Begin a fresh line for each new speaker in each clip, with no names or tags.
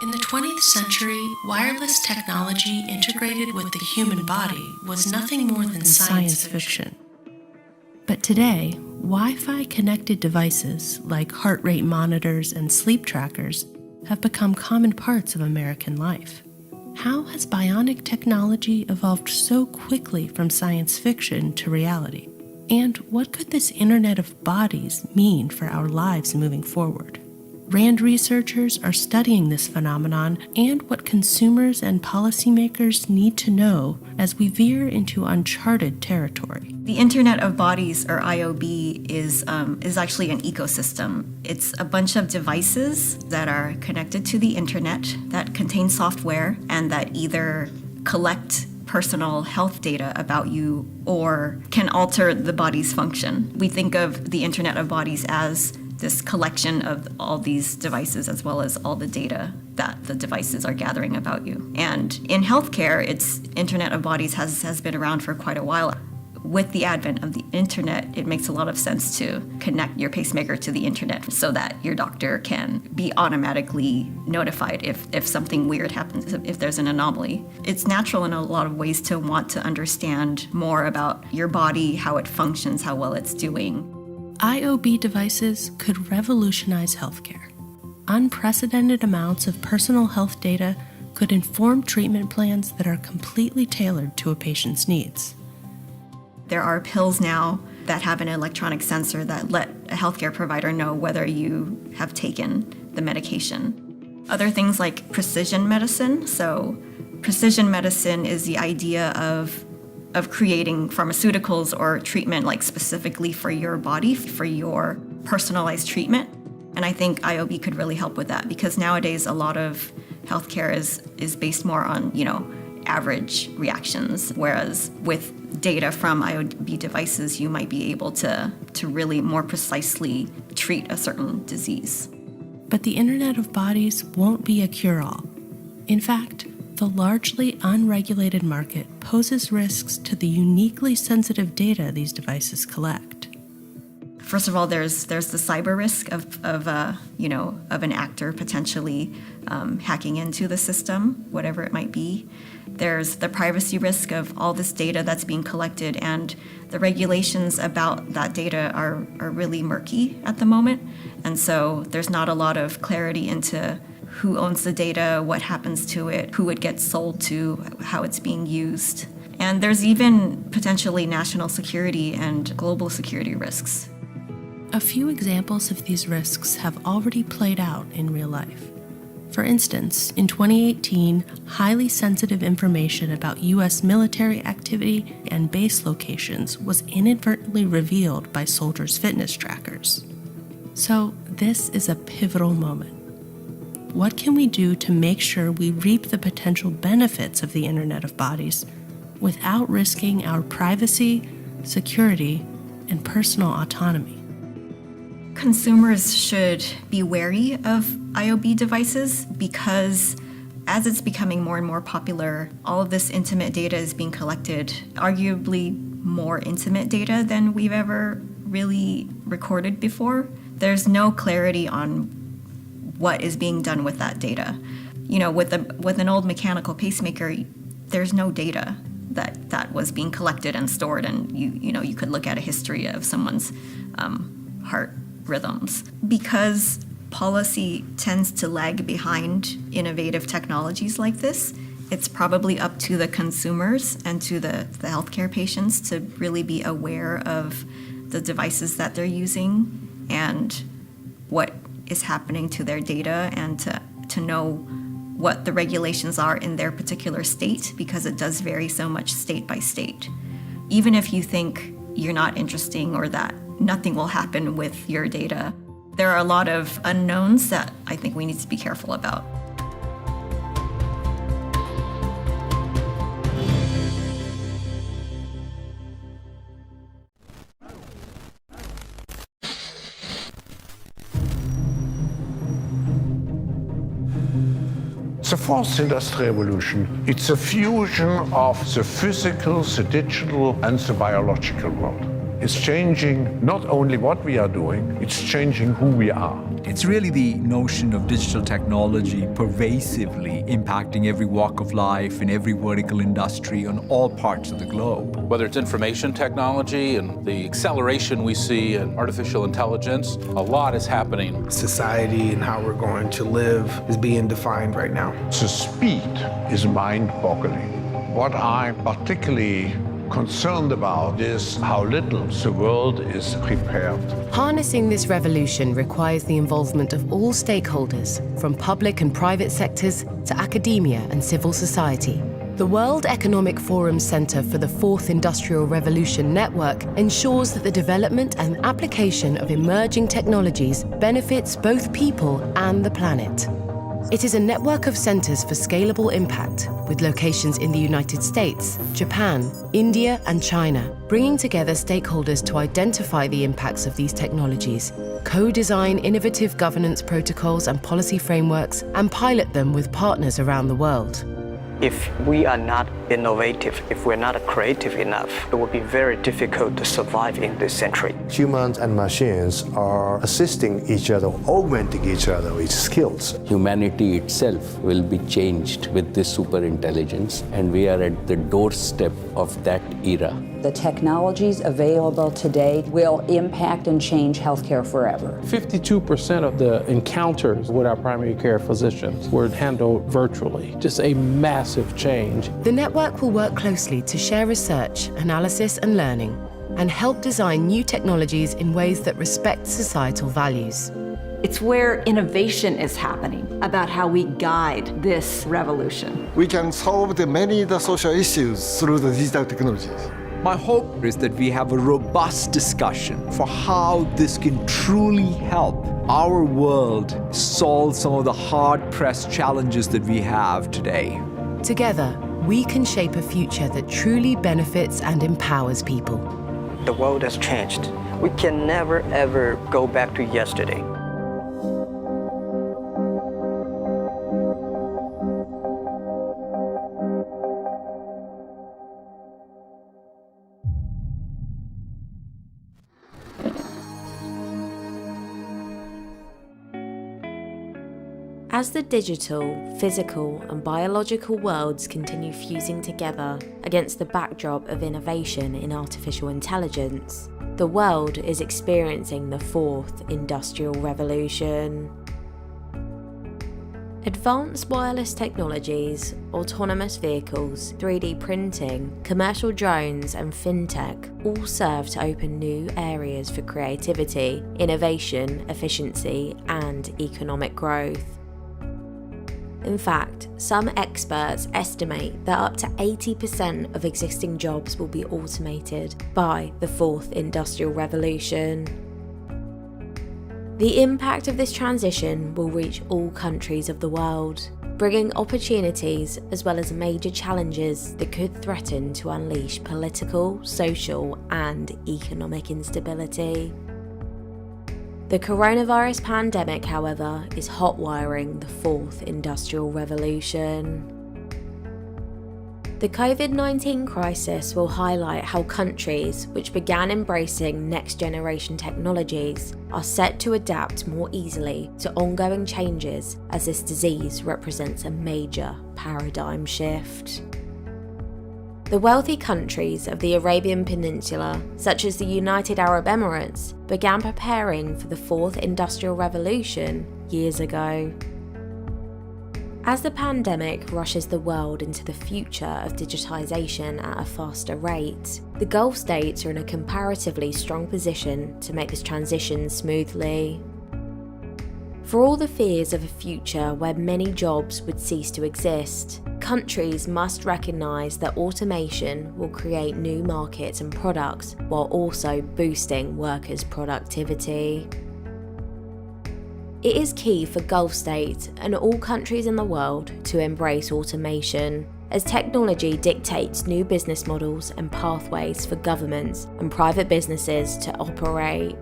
In the 20th century, wireless technology integrated with the human body was nothing more than science fiction. But today, Wi-Fi connected devices like heart rate monitors and sleep trackers have become common parts of American life. How has bionic technology evolved so quickly from science fiction to reality? And what could this Internet of Bodies mean for our lives moving forward? RAND researchers are studying this phenomenon and what consumers and policymakers need to know as we veer into uncharted territory.
The Internet of Bodies, or IOB, is actually an ecosystem. It's a bunch of devices that are connected to the Internet that contain software and that either collect personal health data about you or can alter the body's function. We think of the Internet of Bodies as this collection of all these devices as well as all the data that the devices are gathering about you. And in healthcare, Internet of Bodies has been around for quite a while. With the advent of the internet, it makes a lot of sense to connect your pacemaker to the internet so that your doctor can be automatically notified if something weird happens, if there's an anomaly. It's natural in a lot of ways to want to understand more about your body, how it functions, how well it's doing.
IOB devices could revolutionize healthcare. Unprecedented amounts of personal health data could inform treatment plans that are completely tailored to a patient's needs.
There are pills now that have an electronic sensor that let a healthcare provider know whether you have taken the medication. Other things like precision medicine. So precision medicine is the idea of creating pharmaceuticals or treatment like specifically for your body, for your personalized treatment. And I think IOB could really help with that because nowadays a lot of healthcare is based more on, average reactions, whereas with data from IOB devices, you might be able to really more precisely treat a certain disease.
But the Internet of Bodies won't be a cure-all. In fact, the largely unregulated market poses risks to the uniquely sensitive data these devices collect.
First of all, there's the cyber risk of an actor potentially hacking into the system, whatever it might be. There's the privacy risk of all this data that's being collected, and the regulations about that data are really murky at the moment. And so there's not a lot of clarity into who owns the data, what happens to it, who it gets sold to, how it's being used. And there's even potentially national security and global security risks.
A few examples of these risks have already played out in real life. For instance, in 2018, highly sensitive information about U.S. military activity and base locations was inadvertently revealed by soldiers' fitness trackers. So this is a pivotal moment. What can we do to make sure we reap the potential benefits of the Internet of Bodies without risking our privacy, security, and personal autonomy?
Consumers should be wary of IOB devices because as it's becoming more and more popular, all of this intimate data is being collected, arguably more intimate data than we've ever really recorded before. There's no clarity on what is being done with that data. With an old mechanical pacemaker, there's no data that was being collected and stored, and you could look at a history of someone's heart rhythms. Because policy tends to lag behind innovative technologies like this, it's probably up to the consumers and to the healthcare patients to really be aware of the devices that they're using and what is happening to their data, and to know what the regulations are in their particular state, because it does vary so much state by state. Even if you think you're not interesting or that nothing will happen with your data, there are a lot of unknowns that I think we need to be careful about.
The fourth industrial revolution, it's a fusion of the physical, the digital, and the biological world. It's changing not only what we are doing, it's changing who we are.
It's really the notion of digital technology pervasively impacting every walk of life in every vertical industry on all parts of the globe.
Whether it's information technology and the acceleration we see in artificial intelligence, a lot is happening.
Society and how we're going to live is being defined right now.
The speed is mind-boggling. What I'm particularly concerned about is how little the world is prepared.
Harnessing this revolution requires the involvement of all stakeholders, from public and private sectors to academia and civil society. The World Economic Forum's Center for the Fourth Industrial Revolution Network ensures that the development and application of emerging technologies benefits both people and the planet. It is a network of centers for scalable impact, with locations in the United States, Japan, India, and China, bringing together stakeholders to identify the impacts of these technologies, co-design innovative governance protocols and policy frameworks, and pilot them with partners around the world.
If we are not innovative, if we're not creative enough, it will be very difficult to survive in this century.
Humans and machines are assisting each other, augmenting each other with skills.
Humanity itself will be changed with this superintelligence, and we are at the doorstep of that era.
The technologies available today will impact and change healthcare forever.
52% of the encounters with our primary care physicians were handled virtually. Just a massive change.
The network will work closely to share research, analysis, and learning, and help design new technologies in ways that respect societal values.
It's where innovation is happening about how we guide this revolution.
We can solve the many social issues through the digital technologies.
My hope is that we have a robust discussion for how this can truly help our world solve some of the hard-pressed challenges that we have today.
Together, we can shape a future that truly benefits and empowers people.
The world has changed. We can never, ever go back to yesterday.
As the digital, physical, and biological worlds continue fusing together against the backdrop of innovation in artificial intelligence, the world is experiencing the Fourth Industrial Revolution. Advanced wireless technologies, autonomous vehicles, 3D printing, commercial drones, and fintech all serve to open new areas for creativity, innovation, efficiency, and economic growth. In fact, some experts estimate that up to 80% of existing jobs will be automated by the Fourth Industrial Revolution. The impact of this transition will reach all countries of the world, bringing opportunities as well as major challenges that could threaten to unleash political, social, and economic instability. The coronavirus pandemic, however, is hotwiring the Fourth Industrial Revolution. The COVID-19 crisis will highlight how countries which began embracing next-generation technologies are set to adapt more easily to ongoing changes, as this disease represents a major paradigm shift. The wealthy countries of the Arabian Peninsula, such as the United Arab Emirates, began preparing for the Fourth Industrial Revolution years ago. As the pandemic rushes the world into the future of digitization at a faster rate, the Gulf states are in a comparatively strong position to make this transition smoothly. For all the fears of a future where many jobs would cease to exist, countries must recognise that automation will create new markets and products while also boosting workers' productivity. It is key for Gulf states and all countries in the world to embrace automation, as technology dictates new business models and pathways for governments and private businesses to operate.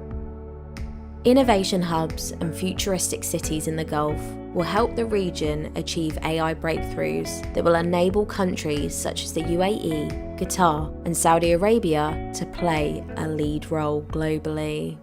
Innovation hubs and futuristic cities in the Gulf will help the region achieve AI breakthroughs that will enable countries such as the UAE, Qatar, and Saudi Arabia to play a lead role globally.